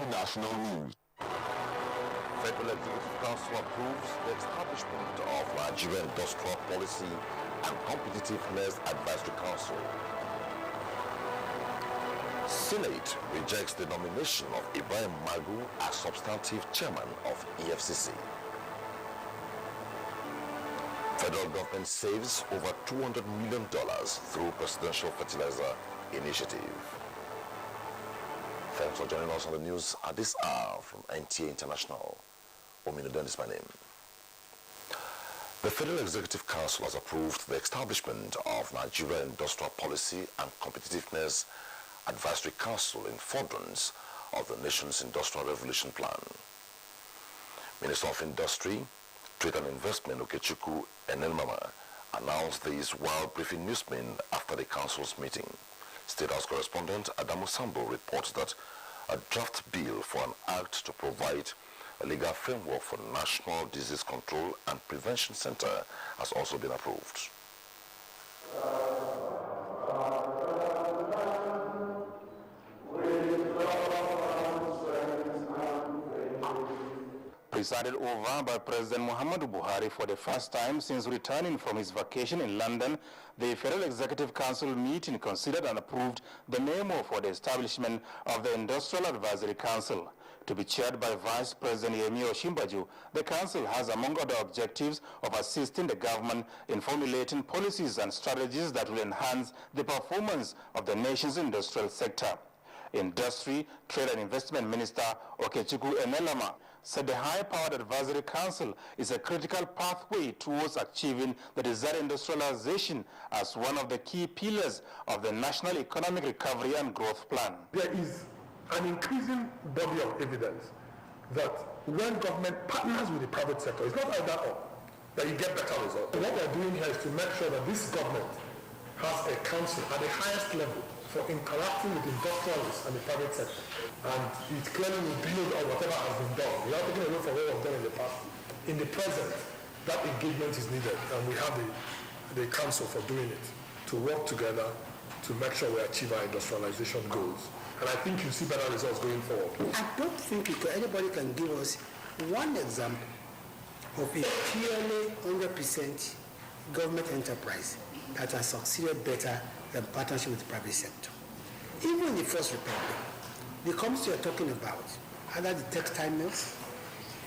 International News. Federal Executive Council approves the establishment of Nigerian Industrial Policy and Competitiveness Advisory Council. Senate rejects the nomination of Ibrahim Magu as substantive chairman of EFCC. Federal government saves over $200 million through presidential fertilizer initiative. Thanks for joining us on the news at this hour from NTA International. Ominoden is my name. The Federal Executive Council has approved the establishment of Nigerian Industrial Policy and Competitiveness Advisory Council in furtherance of the nation's Industrial Revolution Plan. Minister of Industry, Trade and Investment Okechukwu Enelmama announced this while briefing newsmen after the council's meeting. State House correspondent Adamu Sambo reports that a draft bill for an act to provide a legal framework for National Disease Control and Prevention Center has also been approved. Presided over by President Muhammadu Buhari for the first time since returning from his vacation in London, the Federal Executive Council meeting considered and approved the memo for the establishment of the Industrial Advisory Council. To be chaired by Vice President Yemi Oshimbaju, the Council has, among other objectives, of assisting the government in formulating policies and strategies that will enhance the performance of the nation's industrial sector. Industry, Trade and Investment Minister Okechukwu Enelmama said the high-powered advisory council is a critical pathway towards achieving the desired industrialization as one of the key pillars of the National Economic Recovery and Growth Plan. There is an increasing body of evidence that when government partners with the private sector, it's not either or, that you get better results. So what we're doing here is to make sure that this government has a council at the highest level for interacting with industrialists and the private sector. And it clearly will build on whatever has been done. We are taking away from what was done in the past. In the present, that engagement is needed, and we have the council for doing it, to work together to make sure we achieve our industrialization goals. And I think you see better results going forward. I don't think anybody can give us one example of a purely 100% government enterprise that has succeeded better than partnership with the private sector. Even in the First Republic, the companies you're talking about, either the textile mills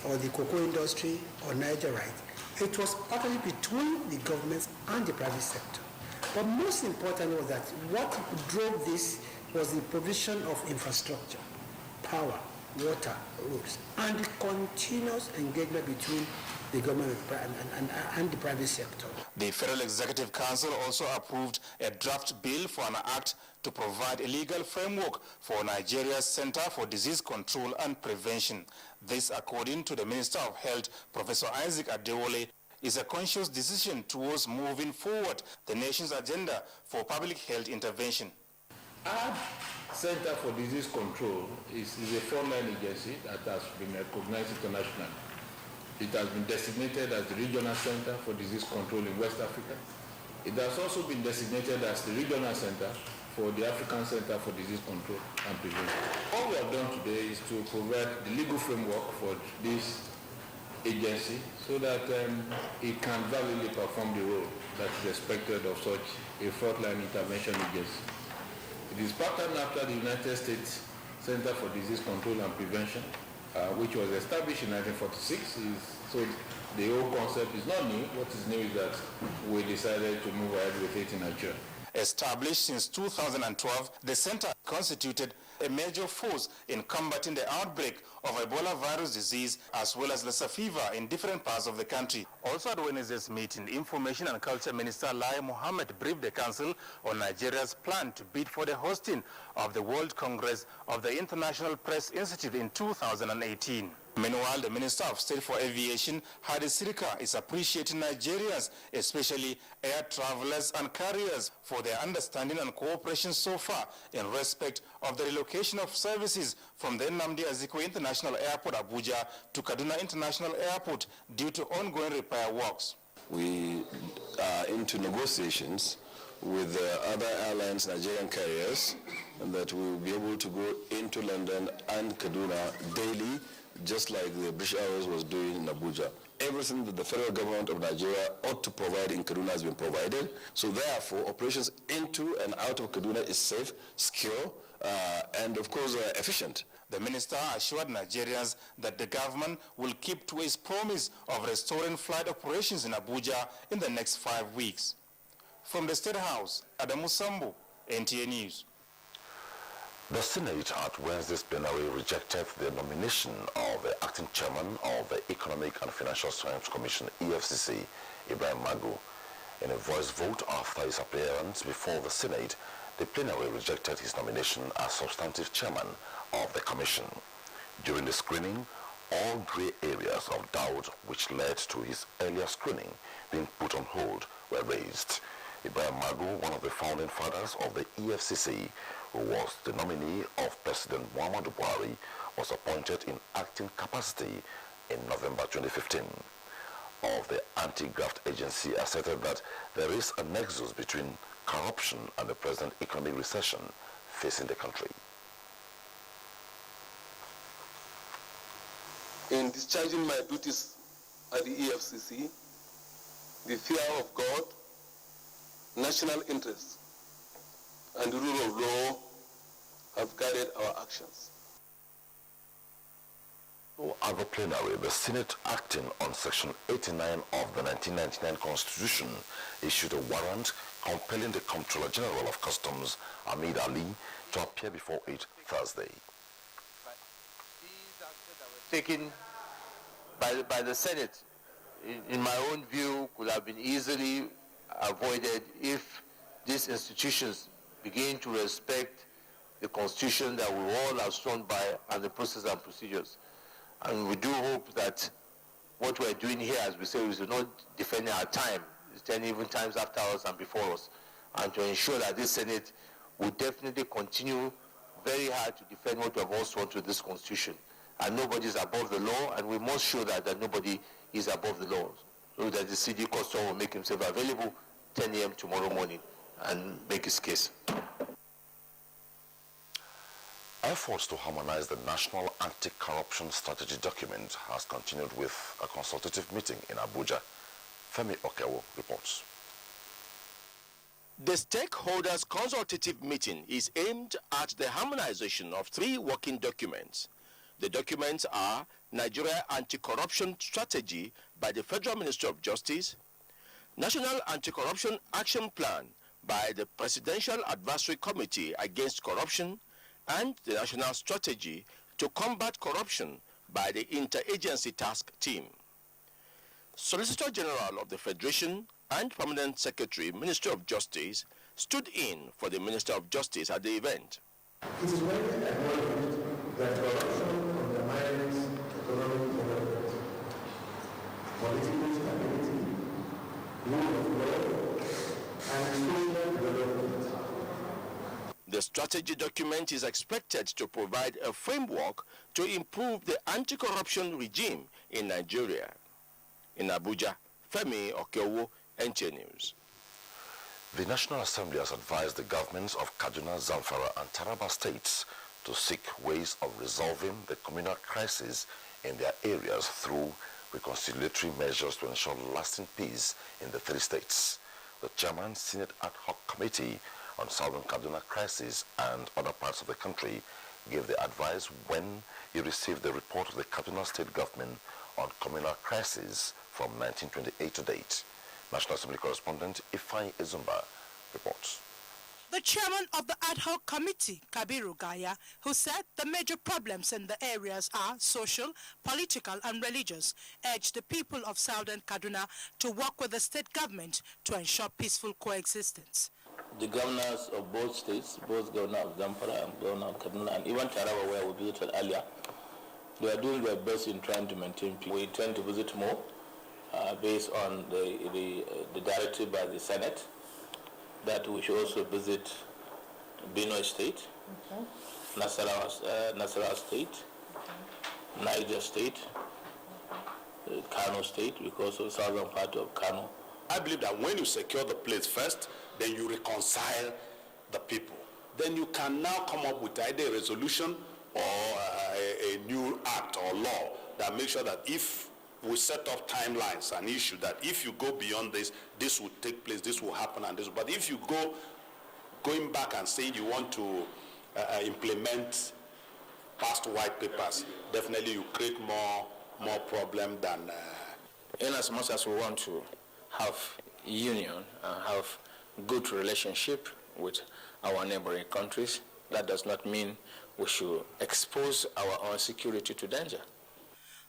or the cocoa industry or Nigerite, it was partnership between the governments and the private sector. But most importantly was that what drove this was the provision of infrastructure, power, water, roads, and the continuous engagement between the government and the private sector. The Federal Executive Council also approved a draft bill for an act to provide a legal framework for Nigeria's Center for Disease Control and Prevention. This, according to the Minister of Health, Professor Isaac Adewole, is a conscious decision towards moving forward the nation's agenda for public health intervention. Our Center for Disease Control is a frontline agency that has been recognized internationally. It has been designated as the Regional Center for Disease Control in West Africa. It has also been designated as the Regional Center for the African Center for Disease Control and Prevention. All we have done today is to provide the legal framework for this agency so that it can validly perform the role that is expected of such a frontline intervention agency. It is patterned after the United States Center for Disease Control and Prevention, which was established in 1946. So the whole concept is not new. What is new is that we decided to move ahead with it in Nigeria. Established since 2012, the center constituted a major force in combating the outbreak of Ebola virus disease as well as Lassa fever in different parts of the country. Also at Wednesday's meeting, Information and Culture Minister Lai Mohammed briefed the council on Nigeria's plan to bid for the hosting of the World Congress of the International Press Institute in 2018. Meanwhile, the Minister of State for Aviation, Hadi Sirika, is appreciating Nigerians, especially air travelers and carriers, for their understanding and cooperation so far in respect of the relocation of services from the Nnamdi Azikiwe International Airport, Abuja, to Kaduna International Airport due to ongoing repair works. We are into negotiations with other airlines, Nigerian carriers, and that we will be able to go into London and Kaduna daily, just like the British Airways was doing in Abuja. Everything that the federal government of Nigeria ought to provide in Kaduna has been provided. So therefore, operations into and out of Kaduna is safe, secure, and of course efficient. The minister assured Nigerians that the government will keep to its promise of restoring flight operations in Abuja in the next 5 weeks. From the State House, Adamu Sambu, NTA News. The Senate at Wednesday's plenary rejected the nomination of the acting chairman of the Economic and Financial Crimes Commission, EFCC, Ibrahim Magu. In a voice vote after his appearance before the Senate, the plenary rejected his nomination as substantive chairman of the commission. During the screening, all gray areas of doubt which led to his earlier screening being put on hold were raised. Ibrahim Magu, one of the founding fathers of the EFCC, who was the nominee of President Muhammadu Buhari, was appointed in acting capacity in November 2015. Of the anti-graft agency asserted that there is a nexus between corruption and the present economic recession facing the country. In discharging my duties at the EFCC, the fear of God, national interest, and the rule of law have guided our actions. At the plenary, the Senate, acting on Section 89 of the 1999 Constitution, issued a warrant compelling the Comptroller General of Customs, Hamid Ali, to appear before it Thursday. These actions that were taken by the Senate, in my own view, could have been easily avoided if these institutions begin to respect the Constitution that we all have sworn by and the process and procedures. And we do hope that what we're doing here, as we say, is not defending our time, it's even times after us and before us, and to ensure that this Senate will definitely continue very hard to defend what we have all sworn to this Constitution. And nobody is above the law, and we must show that nobody is above the law, so that the CD Custom will make himself available 10 a.m. tomorrow morning and make his case. Efforts to harmonize the National Anti-Corruption Strategy document has continued with a consultative meeting in Abuja. Femi Okewo reports. The stakeholders' consultative meeting is aimed at the harmonization of 3 working documents. The documents are Nigeria Anti-Corruption Strategy by the Federal Ministry of Justice, National Anti-Corruption Action Plan by the Presidential Advisory Committee Against Corruption, and the National Strategy to Combat Corruption by the Interagency Task Team. Solicitor General of the Federation and Permanent Secretary, Ministry of Justice, stood in for the Minister of Justice at the event. It is well acknowledged that corruption undermines economic development, political stability, rule of law, and social development. The strategy document is expected to provide a framework to improve the anti-corruption regime in Nigeria. In Abuja, Femi Okewo, NTA News. The National Assembly has advised the governments of Kaduna, Zamfara, and Taraba states to seek ways of resolving the communal crisis in their areas through reconciliatory measures to ensure lasting peace in the 3 states. The Chairman, Senate Ad Hoc Committee on Southern Kaduna Crisis and other parts of the country gave the advice when he received the report of the Kaduna State Government on communal crisis from 1928 to date. National Assembly correspondent Ifeanyi Ezumba reports. The chairman of the ad hoc committee, Kabiru Gaya, who said the major problems in the areas are social, political and religious, urged the people of Southern Kaduna to work with the state government to ensure peaceful coexistence. The governors of both states, both Governor of Zamfara and Governor of Kaduna, and even Taraba, where we visited earlier, they are doing their best in trying to maintain peace. We intend to visit more based on the directive by the Senate that we should also visit Benue State, Nasarawa State, Niger State, Kano State, because of the southern part of Kano. I believe that when you secure the place first, then you reconcile the people. Then you can now come up with either a resolution or a new act or law that makes sure that if we set up timelines and issue that if you go beyond this, this will take place, this will happen, and this. But if you going back and saying you want to implement past white papers, definitely you create more problem than. In as much as we want to have union and have good relationship with our neighboring countries, that does not mean we should expose our own security to danger.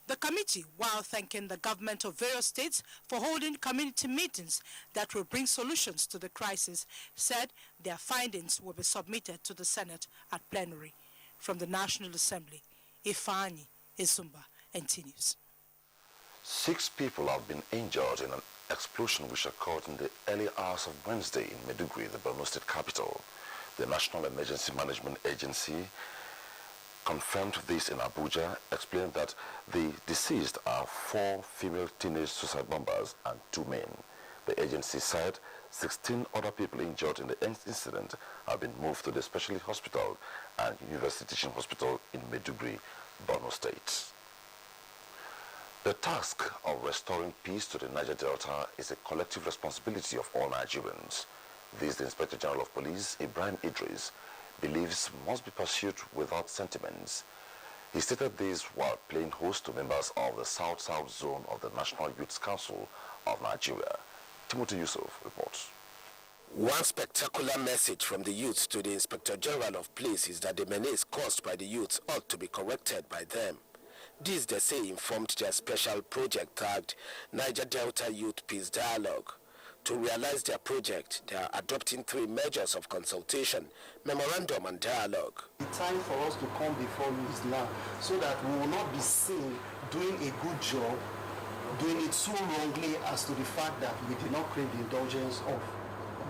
The committee, while thanking the government of various states for holding community meetings that will bring solutions to the crisis, said their findings will be submitted to the Senate at plenary. From the National Assembly, Ifeanyi Isumba, NTA News. 6 people have been injured in an explosion which occurred in the early hours of Wednesday in Maiduguri, the Borno State capital. The National Emergency Management Agency confirmed this in Abuja, explained that the deceased are 4 female teenage suicide bombers and 2 men. The agency said 16 other people injured in the incident have been moved to the specialty hospital and University Teaching Hospital in Maiduguri, Borno State. The task of restoring peace to the Niger Delta is a collective responsibility of all Nigerians. This, the Inspector General of Police, Ibrahim Idris, believes must be pursued without sentiments. He stated this while playing host to members of the South-South Zone of the National Youth Council of Nigeria. Timothy Yusuf reports. One spectacular message from the youth to the Inspector General of Police is that the menace caused by the youth ought to be corrected by them. This, they say, informed their special project tagged Niger Delta Youth Peace Dialogue. To realize their project, they are adopting 3 measures of consultation, memorandum and dialogue. The time for us to come before you is now, so that we will not be seen doing a good job, doing it so wrongly as to the fact that we did not crave the indulgence of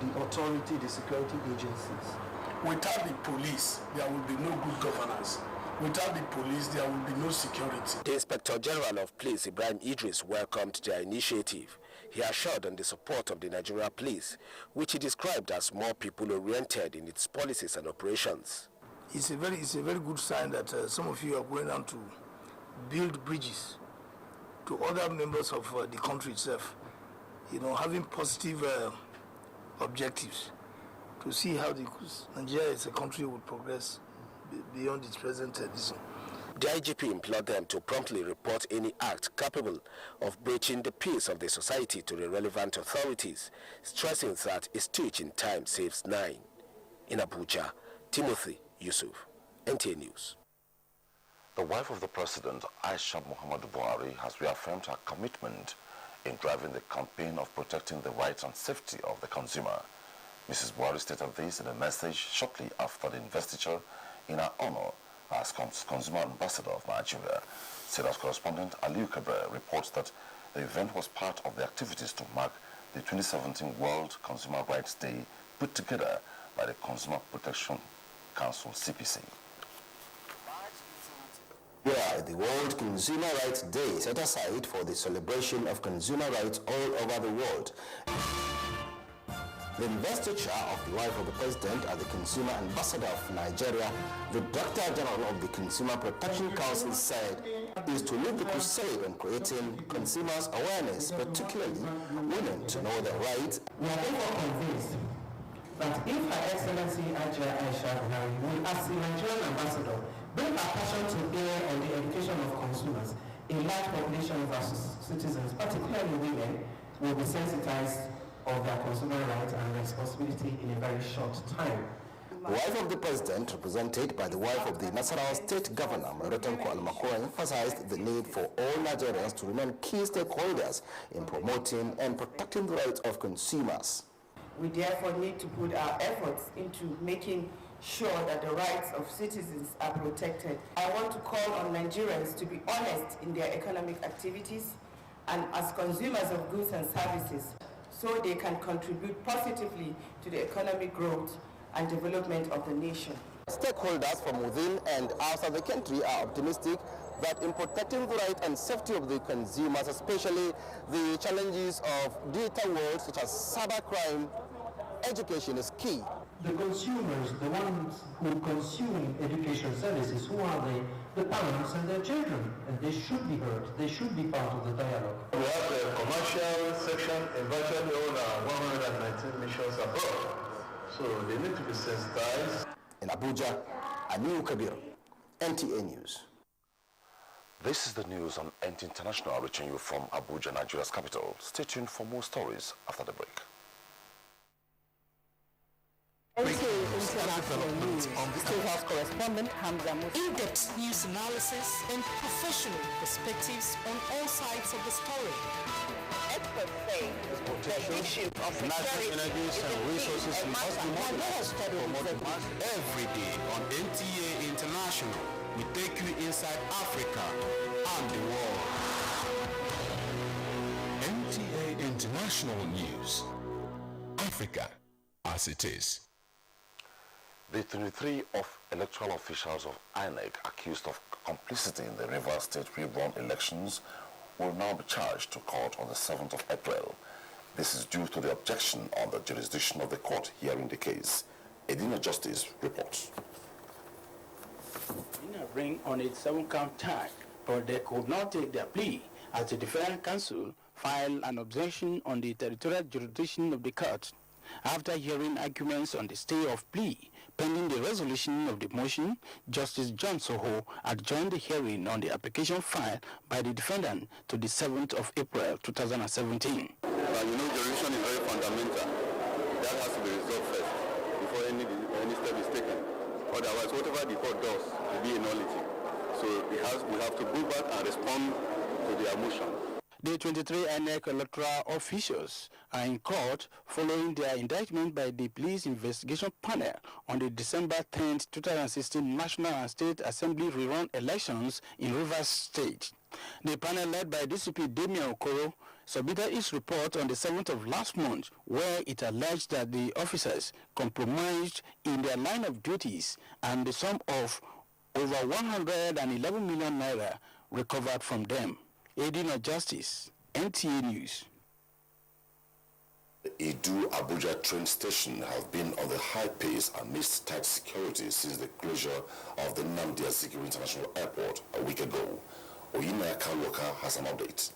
the authority, the security agencies. Without the police, there will be no good governance. Without the police, there will be no security. The Inspector General of Police, Ibrahim Idris, welcomed their initiative. He assured on the support of the Nigerian police, which he described as more people-oriented in its policies and operations. It's a very good sign that some of you are going on to build bridges to other members of the country itself, having positive objectives to see how Nigeria as a country would progress beyond its present edition. The IGP implored them to promptly report any act capable of breaching the peace of the society to the relevant authorities, stressing that a stitch in time saves 9. In Abuja, Timothy Yusuf, NTA News. The wife of the president, Aisha Muhammadu Buhari, has reaffirmed her commitment in driving the campaign of protecting the rights and safety of the consumer. Mrs. Buhari stated this in a message shortly after the investiture in her honor as Consumer Ambassador of Nigeria. Sales correspondent Aliu Kabir reports that the event was part of the activities to mark the 2017 World Consumer Rights Day put together by the Consumer Protection Council, CPC. Yeah, the World Consumer Rights Day set aside for the celebration of consumer rights all over the world. The investiture of the wife of the president as the Consumer Ambassador of Nigeria, the Director General of the Consumer Protection Council, said is to lead the crusade on creating consumers' awareness, particularly women, to know their rights. We are therefore convinced that if Her Excellency Aisha Buhari will, as the Nigerian ambassador, bring her passion to bear on the education of consumers, a large population of our citizens, particularly women, will be sensitized of their consumer rights and responsibility in a very short time. The wife of the president, represented by the wife of the Nasarawa State Governor, Marotanko Almakora, emphasized the need for all Nigerians to remain key stakeholders in promoting and protecting the rights of consumers. We therefore need to put our efforts into making sure that the rights of citizens are protected. I want to call on Nigerians to be honest in their economic activities and as consumers of goods and services, so they can contribute positively to the economic growth and development of the nation. Stakeholders from within and outside the country are optimistic that in protecting the right and safety of the consumers, especially the challenges of digital world such as cybercrime education is key. The consumers, the ones who consume education services, who are they? The parents and their children, and they should be heard. They should be part of the dialogue. We have a commercial section in virtually all 119 missions abroad, so they need to be sensitized. In Abuja, Aniu Kabir, NTA News. This is the news on NTA International, reaching you from Abuja, Nigeria's capital. Stay tuned for more stories after the break. NTA International News, State House correspondent Hamza Musa. In-depth news analysis and professional perspectives on all sides of the story. Experts say the issue of national energy and resources must be promoted every day on NTA International. We take you inside Africa and the world. NTA International News. Africa as it is. The 23 of electoral officials of INEC accused of complicity in the Rivers State rerun elections will now be charged to court on the 7th of April. This is due to the objection on the jurisdiction of the court hearing the case. Edina Justice reports. INEC bring on its 7-count tag, but they could not take their plea as the Defense Counsel filed an objection on the territorial jurisdiction of the court. After hearing arguments on the stay of plea, pending the resolution of the motion, Justice John Soho adjourned the hearing on the application filed by the defendant to the 7th of April 2017. Jurisdiction is very fundamental. That has to be resolved first before any step is taken. Otherwise, whatever the court does will be a nullity. So we have to go back and respond to their motion. The 23 INEC electoral officials are in court following their indictment by the Police Investigation Panel on the December 10, 2016 National and State Assembly rerun elections in Rivers State. The panel, led by DCP Damian Okoro, submitted its report on the 7th of last month, where it alleged that the officers compromised in their line of duties and the sum of over 111 million naira recovered from them. Edina Justice, NTA News. The Abuja train station have been on the high pace amidst tight security since the closure of the Nnamdi Azikiwe International Airport a week ago. Oyina Kalwoka has an update.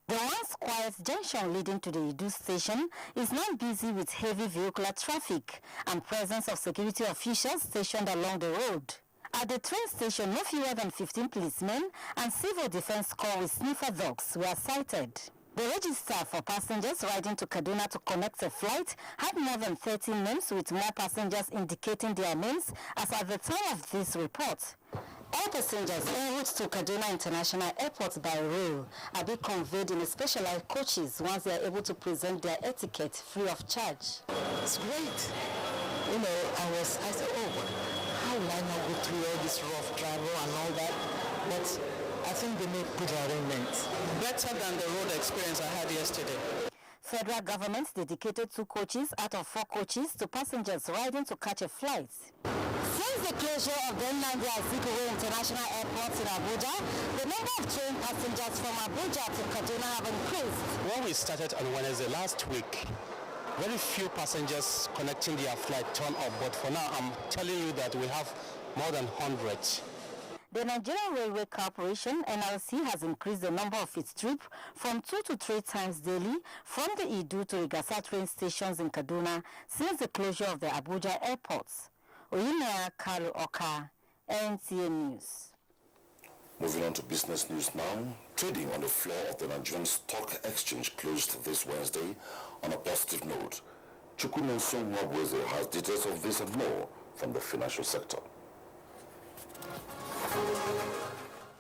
The once quiet junction leading to the Idu station is now busy with heavy vehicular traffic and presence of security officials stationed along the road. At the train station, no fewer than 15 policemen and civil defense corps with sniffer dogs were sighted. The register for passengers riding to Kaduna to connect a flight had more than 30 names, with more passengers indicating their names as at the time of this report. All passengers en route to Kaduna International Airport by rail are being conveyed in specialized coaches once they are able to present their etiquette free of charge. It's great. I said, how will I not go through all this rough travel and all that? But I think they made good arrangements. Better than the road experience I had yesterday. Federal government dedicated 2 coaches out of 4 coaches to passengers riding to catch a flight. Since the closure of the Nnamdi Azikiwe International Airport in Abuja, the number of train passengers from Abuja to Kaduna have increased. When we started on Wednesday last week, very few passengers connecting their flight turned up, but for now I'm telling you that we have more than 100. The Nigerian Railway Corporation, NLC, has increased the number of its trips from 2 to 3 times daily from the Idu to Igasa train stations in Kaduna since the closure of the Abuja airports. Oyinaya Kalu Oka, NTA News. Moving on to business news now. Trading on the floor of the Nigerian Stock Exchange closed this Wednesday on a positive note. Chukwunenso Nwabweze has details of this and more from the financial sector.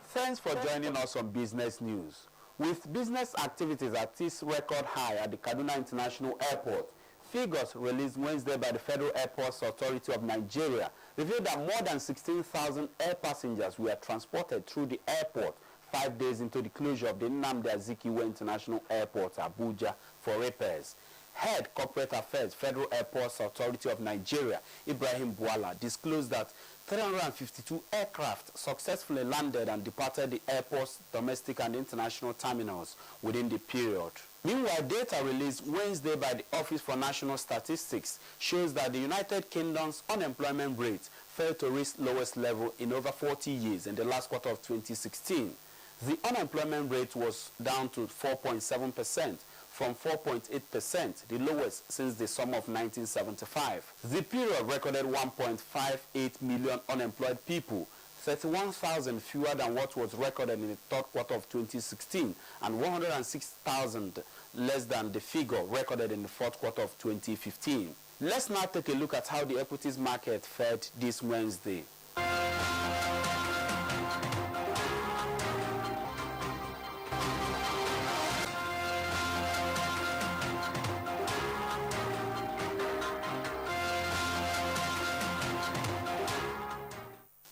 Thanks for joining us on Business News. With business activities at its record high at the Kaduna International Airport, figures released Wednesday by the Federal Airports Authority of Nigeria revealed that more than 16,000 air passengers were transported through the airport 5 days into the closure of the Nnamdi Azikiwe International Airport, Abuja, for repairs. Head Corporate Affairs, Federal Airports Authority of Nigeria, Ibrahim Bwala, disclosed that 352 aircraft successfully landed and departed the airport's domestic and international terminals within the period. Meanwhile, data released Wednesday by the Office for National Statistics shows that the United Kingdom's unemployment rate fell to its lowest level in over 40 years in the last quarter of 2016. The unemployment rate was down to 4.7%. From 4.8%, the lowest since the summer of 1975. The period recorded 1.58 million unemployed people, 31,000 fewer than what was recorded in the third quarter of 2016, and 106,000 less than the figure recorded in the fourth quarter of 2015. Let's now take a look at how the equities market fared this Wednesday.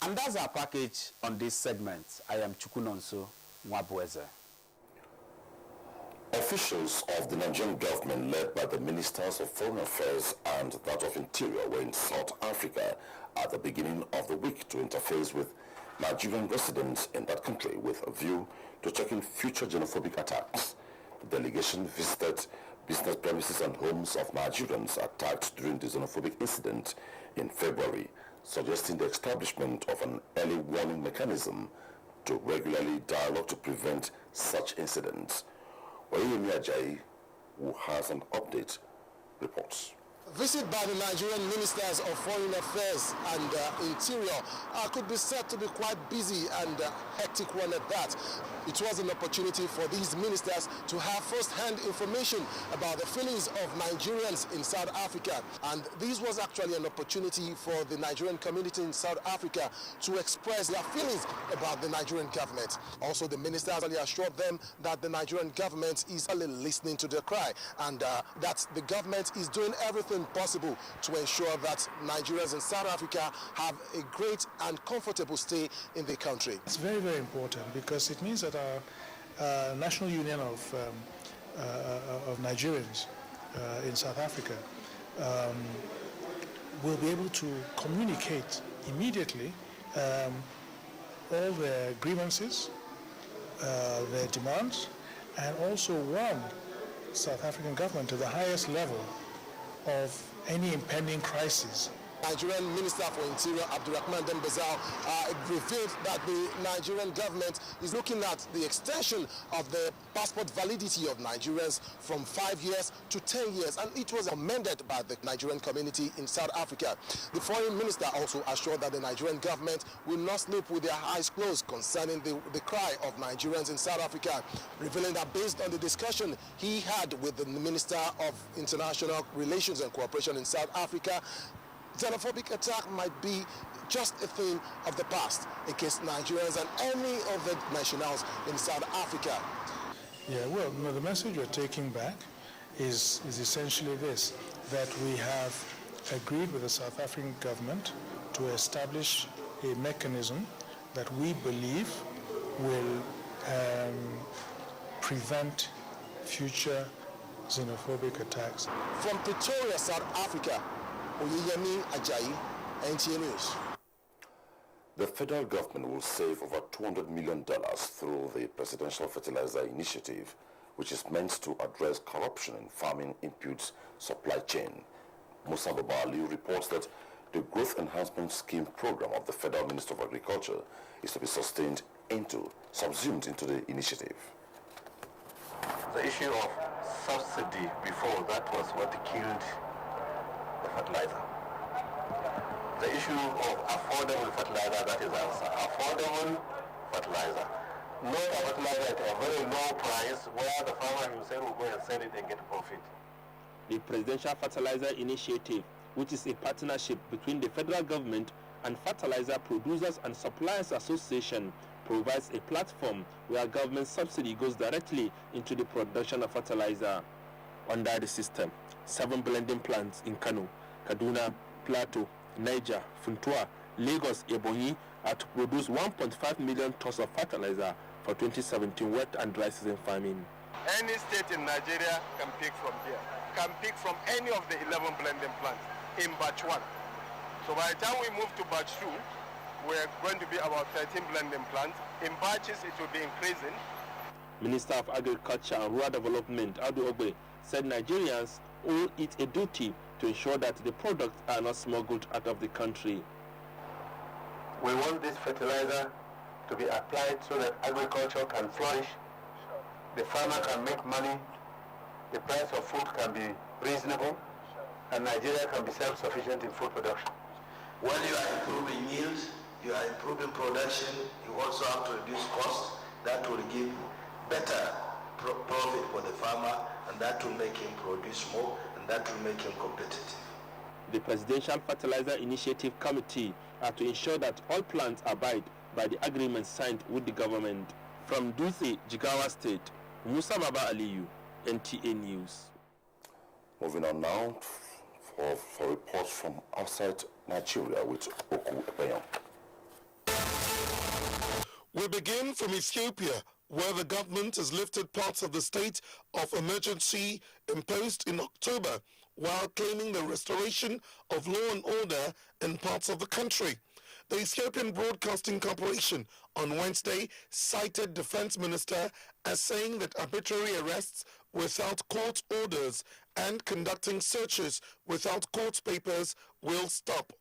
And that's our package on this segment. I am Chukunonso Mwabweze. Officials of the Nigerian government, led by the Ministers of Foreign Affairs and that of Interior, were in South Africa at the beginning of the week to interface with Nigerian residents in that country with a view to checking future xenophobic attacks. The delegation visited business premises and homes of Nigerians attacked during the xenophobic incident in February, suggesting the establishment of an early warning mechanism to regularly dialogue to prevent such incidents. Oyemi Ajayi, who has an update, reports. Visit by the Nigerian Ministers of Foreign Affairs and Interior could be said to be quite busy and hectic one at that. It was an opportunity for these ministers to have first-hand information about the feelings of Nigerians in South Africa. And this was actually an opportunity for the Nigerian community in South Africa to express their feelings about the Nigerian government. Also, the ministers assured them that the Nigerian government is only listening to their cry and that the government is doing everything possible to ensure that Nigerians in South Africa have a great and comfortable stay in the country. It's very, very important because it means that our National Union of Nigerians in South Africa will be able to communicate immediately all their grievances, their demands, and also warn South African government to the highest level of any impending crisis. Nigerian Minister for Interior Abdurrahman Dembazao revealed that the Nigerian government is looking at the extension of the passport validity of Nigerians from 5 years to 10 years, and it was amended by the Nigerian community in South Africa. The foreign minister also assured that the Nigerian government will not sleep with their eyes closed concerning the cry of Nigerians in South Africa, revealing that based on the discussion he had with the Minister of International Relations and Cooperation in South Africa, xenophobic attack might be just a thing of the past against Nigerians and any of the nationals in South Africa. Yeah, well, no, the message we're taking back is essentially this, that we have agreed with the South African government to establish a mechanism that we believe will prevent future xenophobic attacks. From Pretoria, South Africa, Oyemi Ajayi, NTA News. The federal government will save over $200 million through the Presidential Fertilizer Initiative, which is meant to address corruption in farming inputs supply chain. Musa Babali reports that the Growth Enhancement Scheme program of the Federal Ministry of Agriculture is to be subsumed into the initiative. The issue of subsidy before, that was what killed the fertilizer. The issue of affordable fertilizer, that is answer. Affordable fertilizer. Not a fertilizer at a very low price where the farmer himself will go and sell it and get profit. The Presidential Fertilizer Initiative, which is a partnership between the federal government and Fertilizer Producers and Suppliers Association, provides a platform where government subsidy goes directly into the production of fertilizer. Under the system, 7 blending plants in Kano, Kaduna, Plateau, Niger, Funtua, Lagos, Ebonyi are to produce 1.5 million tons of fertilizer for 2017 wet and dry season farming. Any state in Nigeria can pick from here, can pick from any of the 11 blending plants in batch 1. So by the time we move to batch 2, we're going to be about 13 blending plants. In batches, it will be increasing. Minister of Agriculture and Rural Development, Adu Ogbe, said Nigerians owe it a duty to ensure that the products are not smuggled out of the country. We want this fertilizer to be applied so that agriculture can flourish, the farmer can make money, the price of food can be reasonable, and Nigeria can be self-sufficient in food production. When you are improving yields, you are improving production, you also have to reduce costs. That will give better profit for the farmer, and that will make him produce more, and that will make him competitive. The Presidential Fertilizer Initiative Committee are to ensure that all plants abide by the agreements signed with the government. From Dutse, Jigawa State, Musa Baba Aliyu, NTA News. Moving on now for reports from outside Nigeria with Oku Epeyon. We begin from Ethiopia, where the government has lifted parts of the state of emergency imposed in October, while claiming the restoration of law and order in parts of the country. The Ethiopian Broadcasting Corporation on Wednesday cited Defense Minister as saying that arbitrary arrests without court orders and conducting searches without court papers will stop.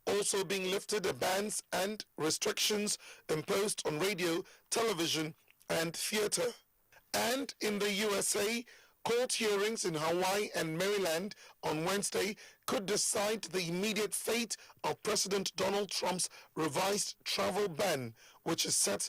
Also being lifted are bans and restrictions imposed on radio, television, and theater. And in the USA, court hearings in Hawaii and Maryland on Wednesday could decide the immediate fate of President Donald Trump's revised travel ban, which is set